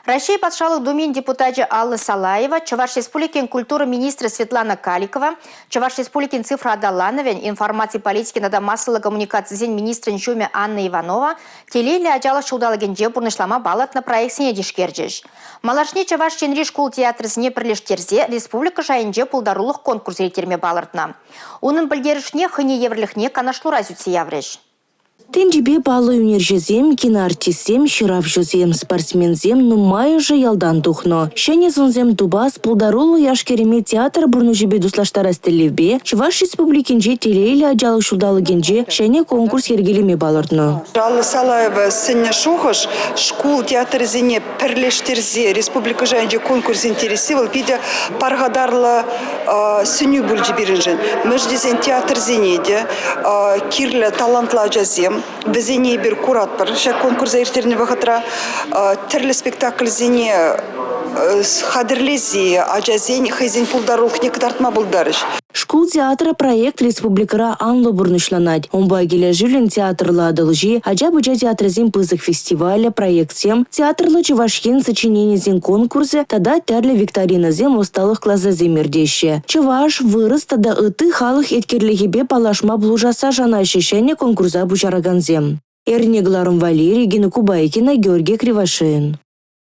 Россия патшалық думен депутаты Алла Салаева, Чуваш Республикин культура министра Светлана Каликова, Чуваш Республикин цифра Адалановен, информации политики нада массовой коммуникации зен министра Нчуме Анна Иванова, телели аджала шудалыген жепурнышлама балат на проекцине дишкерджеш. Малашне Чуваш Ченри школ театр зне прилештерзе республика жайынже пулдарулық конкурс ретерме балартна. Унын білгерішне хыне еврлихне канашлура зютсе явреш. Тенджибе балы унержезем, киноартистсем, ширавжузем, спортсмензем, нумай же ялдан тухно. Шенезунзем тубас, пулдарулу яшкереме театр бурнужибе дуслаштара стелевбе, Чуваш республикинже телейлі аджалы шудалы генже, шене конкурс ергелеме балырдно. Алла Салаева сенне шухаш, школ театр зене перлештерзе, республика жайынже конкурс интересивал, пиде паргадарлы сеню бульджи биринжен. Междезен театр зенеде, кирлі талантла жазем, Безене бир курат бар. Шак конкурс ертерне вахатра терлі спектакль зене хадырлези, ажазен хайзен пулдарулк не катартма булдарыш. Школ театра проект республикара анлы бурнышланать. Онба келе жилин театрлы адылжи, аджа-быджа театрзин пызык фестиваля проектсем, театрлы Чувашьен сочиненезин конкурсы, тада терлі викториназем усталых клазазем мердеще. Чуваш вырыс тада ыты халық еткерлігебе палашма блужаса жана ощущение конкурса бучараганзем. Эрнегларым Валерий, Гена Кубайкина, Георгий Кривошеин.